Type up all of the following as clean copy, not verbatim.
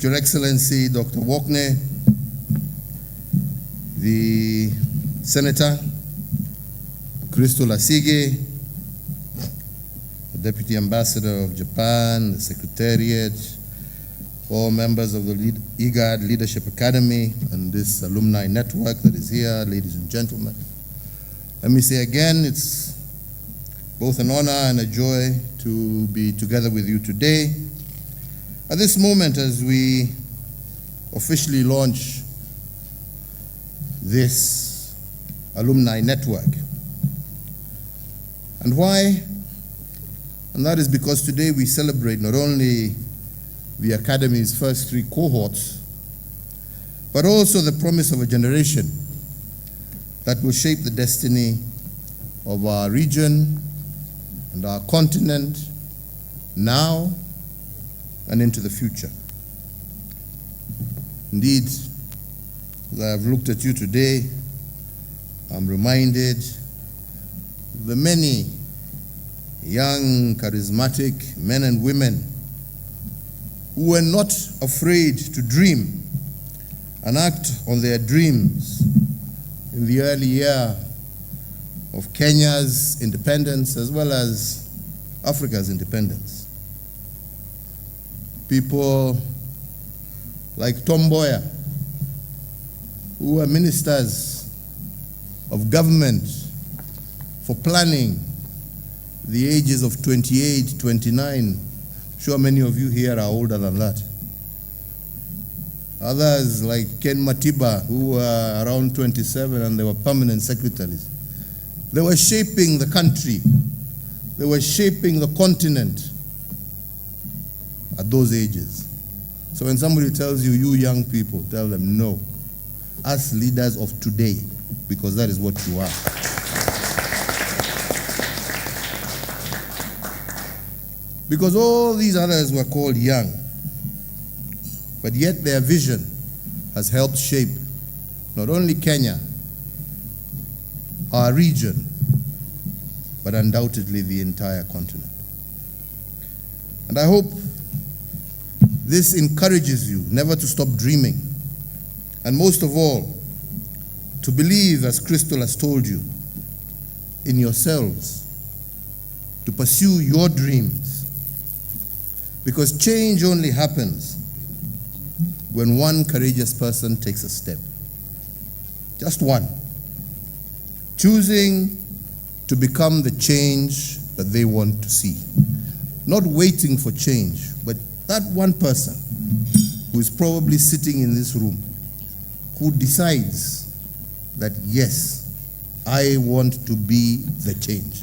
But Your Excellency, Dr. Wokne, the Senator, Christo Lasige, the Deputy Ambassador of Japan, the Secretariat, all members of the IGAD Leadership Academy and this alumni network that is here, ladies and gentlemen. Let me say again, it's both an honor and a joy to be together with you today. At this moment, as we officially launch this alumni network. And why? And that is because today we celebrate not only the Academy's first 3 cohorts, but also the promise of a generation that will shape the destiny of our region and our continent now and into the future. Indeed, as I have looked at you today, I'm reminded of the many young, charismatic men and women who were not afraid to dream and act on their dreams in the early year of Kenya's independence as well as Africa's independence. People like Tom Mboya, who were ministers of government for planning the ages of 28, 29. I'm sure many of you here are older than that. Others like Ken Matiba, who were around 27 and they were permanent secretaries. They were shaping the country. They were shaping the continent at those ages. So when somebody tells you, you young people, tell them no. Us leaders of today, because that is what you are. Because all these others were called young, but yet their vision has helped shape not only Kenya, our region, but undoubtedly the entire continent. And I hope this encourages you never to stop dreaming, and most of all, to believe, as Crystal has told you, in yourselves, to pursue your dreams. Because change only happens when one courageous person takes a step. Just one. Choosing to become the change that they want to see. Not waiting for change, but that one person who is probably sitting in this room, who decides that, yes, I want to be the change.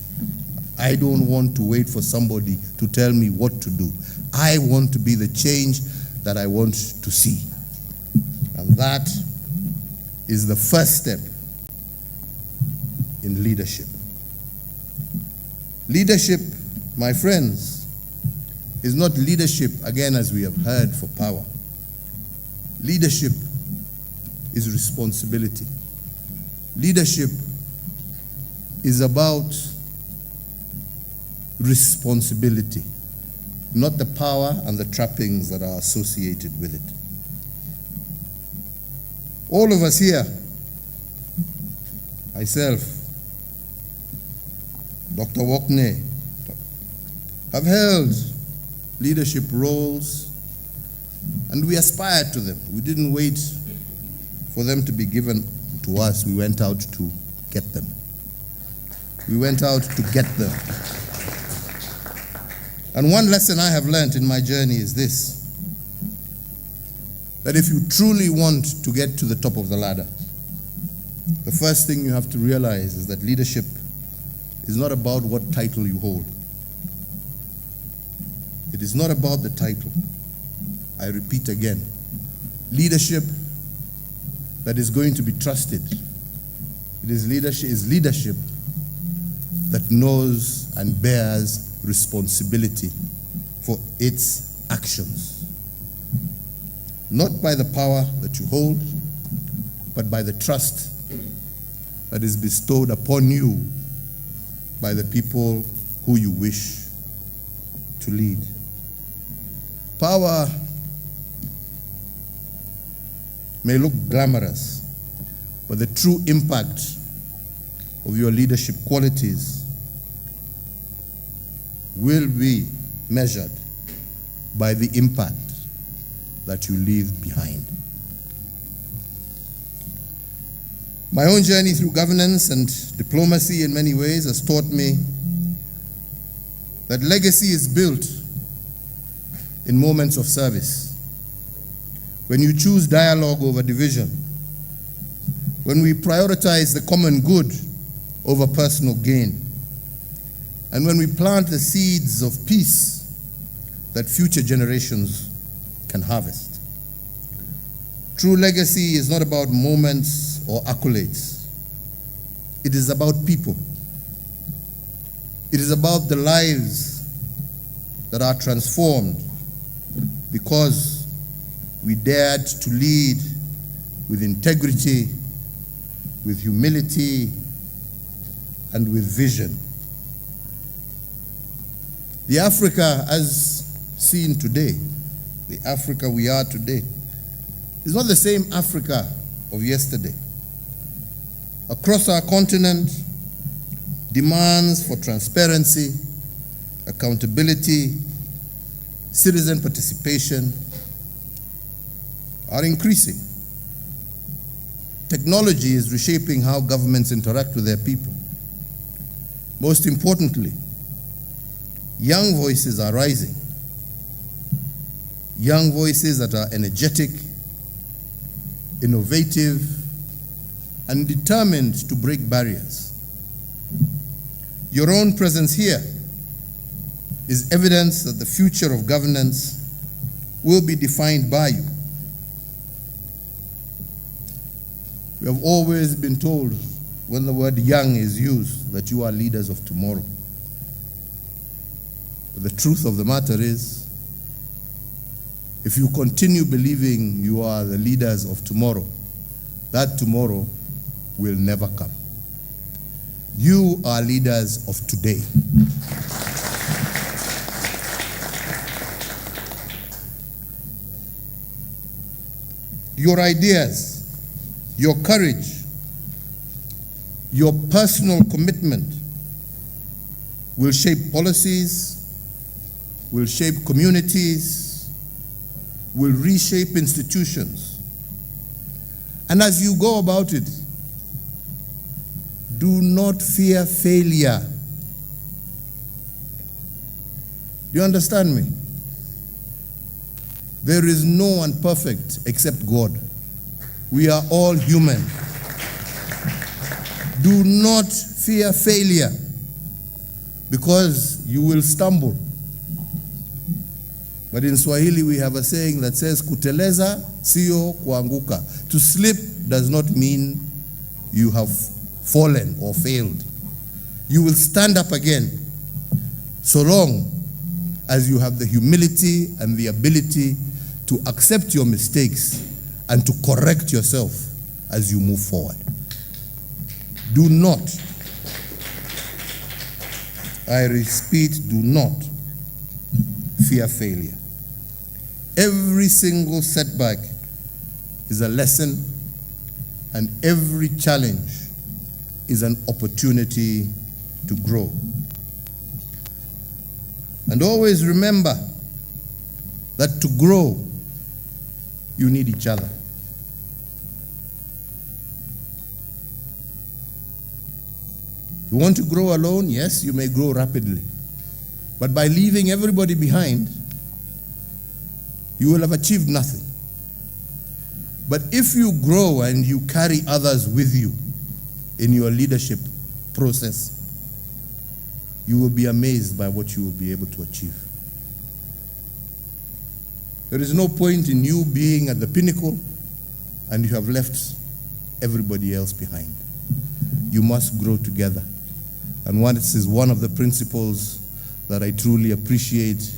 I don't want to wait for somebody to tell me what to do. I want to be the change that I want to see. And that is the first step in leadership. Leadership, my friends, is not leadership, again, as we have heard, for power. Leadership is responsibility. Leadership is about responsibility, not the power and the trappings that are associated with it. All of us here, myself, Dr. Wokne, have held leadership roles and we aspired to them. We didn't wait for them to be given to us. We went out to get them. We went out to get them. And one lesson I have learned in my journey is this: that if you truly want to get to the top of the ladder, the first thing you have to realize is that leadership is not about what title you hold. It is not about the title. I repeat again, leadership that is going to be trusted. It is leadership that knows and bears responsibility for its actions. Not by the power that you hold, but by the trust that is bestowed upon you by the people who you wish to lead. Power may look glamorous, but the true impact of your leadership qualities will be measured by the impact that you leave behind. My own journey through governance and diplomacy in many ways has taught me that legacy is built in moments of service. When you choose dialogue over division, when we prioritize the common good over personal gain, and when we plant the seeds of peace that future generations can harvest. True legacy is not about moments or accolades. It is about people. It is about the lives that are transformed because we dared to lead with integrity, with humility, and with vision. The Africa as seen today, the Africa we are today, is not the same Africa of yesterday. Across our continent, demands for transparency, accountability, citizen participation are increasing. Technology is reshaping how governments interact with their people. Most importantly, young voices are rising. Young voices that are energetic, innovative, and determined to break barriers. Your own presence here is evidence that the future of governance will be defined by you. We have always been told when the word young is used that you are leaders of tomorrow. But the truth of the matter is, if you continue believing you are the leaders of tomorrow, that tomorrow will never come. You are leaders of today. Your ideas, your courage, your personal commitment will shape policies, will shape communities, will reshape institutions. And as you go about it, do not fear failure. Do you understand me? There is no one perfect except God. We are all human. Do not fear failure, because you will stumble. But in Swahili we have a saying that says, kuteleza sio kuanguka. To slip does not mean you have fallen or failed. You will stand up again, so long as you have the humility and the ability to accept your mistakes and to correct yourself as you move forward. Do not, I repeat, do not fear failure. Every single setback is a lesson, and every challenge is an opportunity to grow. And always remember that to grow, you need each other. You want to grow alone? Yes, you may grow rapidly. But by leaving everybody behind, you will have achieved nothing. But if you grow and you carry others with you in your leadership process, you will be amazed by what you will be able to achieve. There is no point in you being at the pinnacle and you have left everybody else behind. You must grow together. And this is one of the principles that I truly appreciate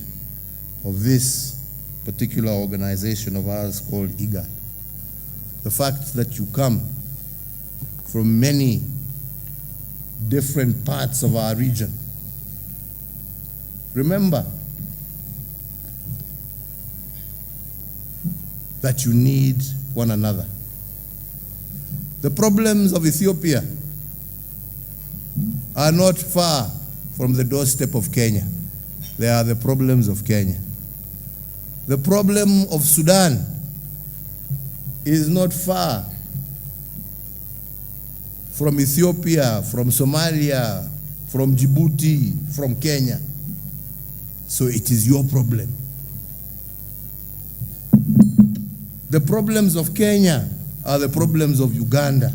of this particular organization of ours called IGAD. The fact that you come from many different parts of our region. Remember that you need one another. The problems of Ethiopia are not far from the doorstep of Kenya. They are the problems of Kenya. The problem of Sudan is not far from Ethiopia, from Somalia, from Djibouti, from Kenya. So it is your problem. The problems of Kenya are the problems of Uganda,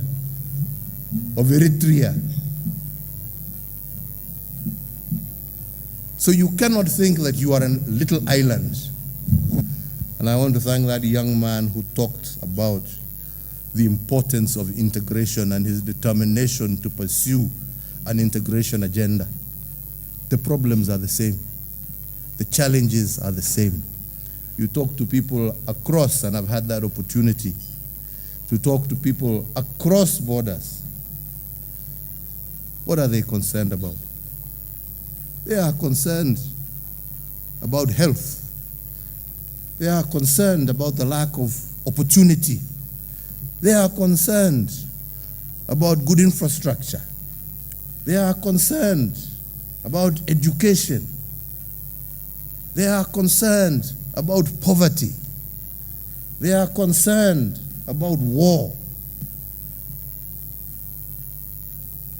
of Eritrea. So you cannot think that you are a little island. And I want to thank that young man who talked about the importance of integration and his determination to pursue an integration agenda. The problems are the same. The challenges are the same. You talk to people across, and I've had that opportunity to talk to people across borders. What are they concerned about? They are concerned about health. They are concerned about the lack of opportunity. They are concerned about good infrastructure. They are concerned about education. They are concerned about poverty. They are concerned about war.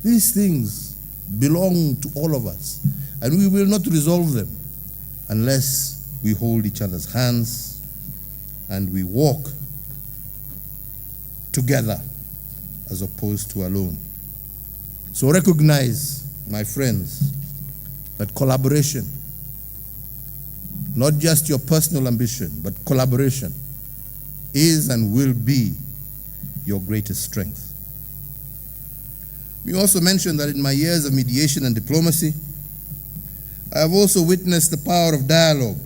These things belong to all of us, and we will not resolve them unless we hold each other's hands and we walk together as opposed to alone. So recognize, my friends, that collaboration, not just your personal ambition, but collaboration is and will be your greatest strength. We also mentioned that in my years of mediation and diplomacy, I have also witnessed the power of dialogue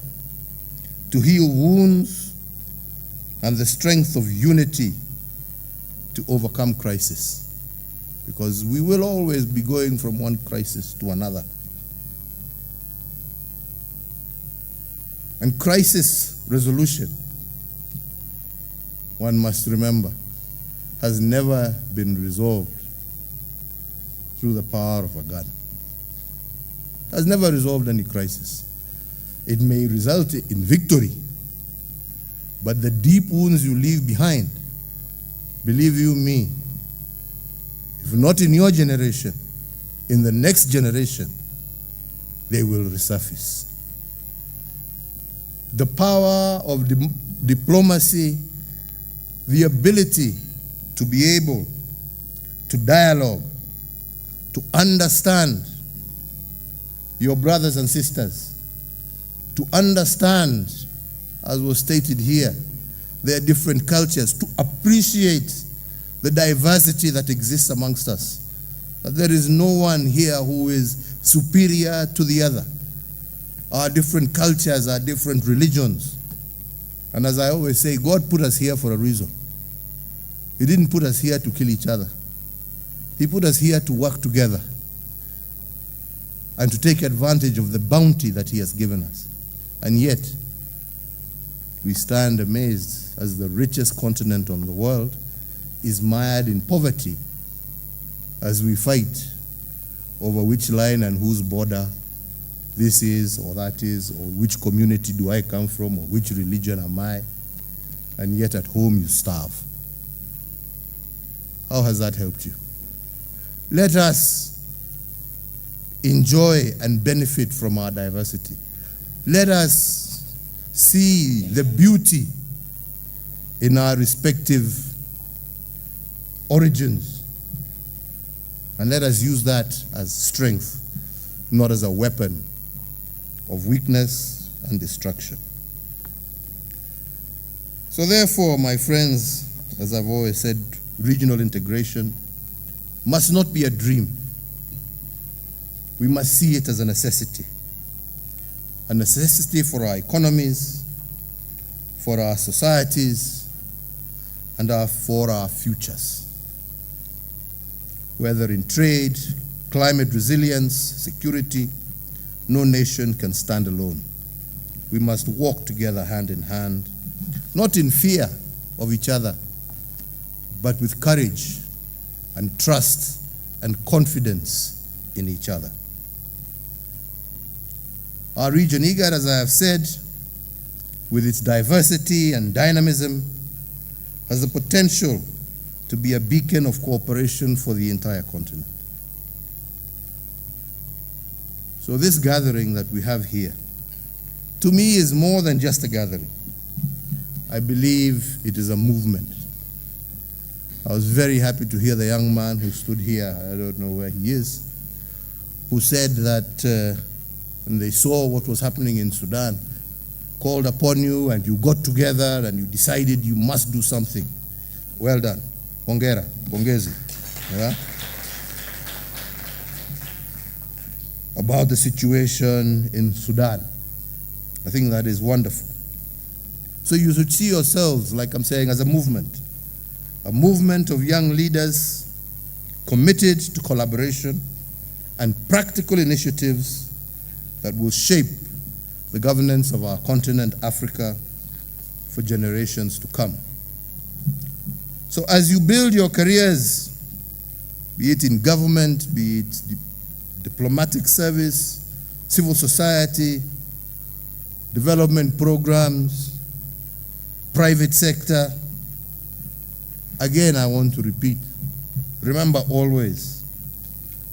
to heal wounds and the strength of unity to overcome crisis. Because we will always be going from one crisis to another. And crisis resolution, one must remember, has never been resolved through the power of a gun. Has never resolved any crisis. It may result in victory, but the deep wounds you leave behind, believe you me, if not in your generation, in the next generation, they will resurface. The power of diplomacy, the ability to be able to dialogue, to understand your brothers and sisters, to understand, as was stated here, their different cultures, to appreciate the diversity that exists amongst us. That there is no one here who is superior to the other. Our different cultures, our different religions. And as I always say, God put us here for a reason. He didn't put us here to kill each other. He put us here to work together and to take advantage of the bounty that He has given us. And yet, we stand amazed as the richest continent on the world is mired in poverty as we fight over which line and whose border this is or that is, or which community do I come from, or which religion am I, and yet at home you starve. How has that helped you? Let us enjoy and benefit from our diversity. Let us see the beauty in our respective origins, and let us use that as strength, not as a weapon of weakness and destruction. So therefore, my friends, as I've always said, regional integration must not be a dream. We must see it as a necessity for our economies, for our societies, and for our futures. Whether in trade, climate resilience, security, no nation can stand alone. We must walk together hand in hand, not in fear of each other, but with courage and trust and confidence in each other. Our region, IGAD, as I have said, with its diversity and dynamism, has the potential to be a beacon of cooperation for the entire continent. So this gathering that we have here, to me, is more than just a gathering. I believe it is a movement. I was very happy to hear the young man who stood here, I don't know where he is, who said that when they saw what was happening in Sudan, called upon you and you got together and you decided you must do something. Well done. Hongera, pongezi. Yeah? About the situation in Sudan. I think that is wonderful. So you should see yourselves, like I'm saying, as a movement of young leaders committed to collaboration and practical initiatives that will shape the governance of our continent, Africa, for generations to come. So as you build your careers, be it in government, be it diplomatic service, civil society, development programs, private sector, again, I want to repeat, remember always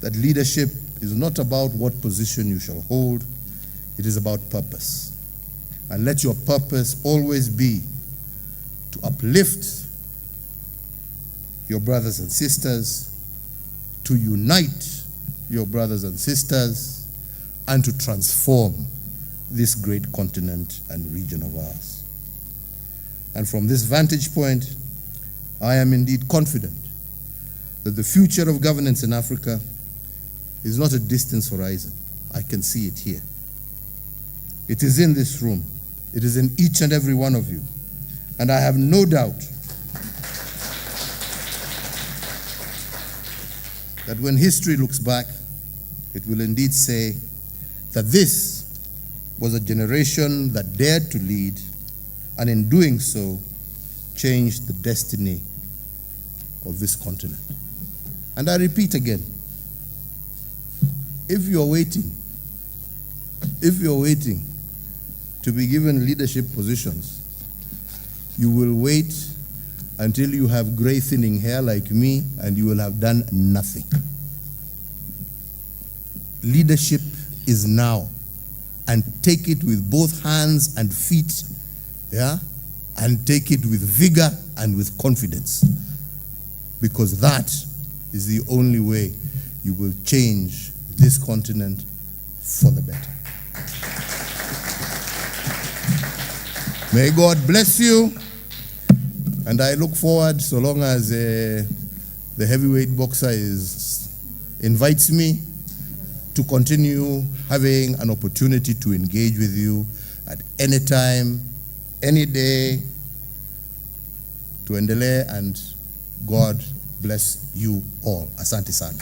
that leadership is not about what position you shall hold, it is about purpose. And let your purpose always be to uplift your brothers and sisters, to unite your brothers and sisters, and to transform this great continent and region of ours. And from this vantage point, I am indeed confident that the future of governance in Africa is not a distant horizon. I can see it here. It is in this room. It is in each and every one of you. And I have no doubt that when history looks back, it will indeed say that this was a generation that dared to lead, and in doing so, changed the destiny of this continent. And I repeat again, if you're waiting to be given leadership positions, you will wait until you have gray thinning hair like me and you will have done nothing. Leadership is now, and take it with both hands and feet, yeah? And take it with vigor and with confidence, because that is the only way you will change this continent for the better. May God bless you, and I look forward, so long as the heavyweight boxer invites me, to continue having an opportunity to engage with you at any time, any day. Tuendelee, and God bless you all. Asante sana.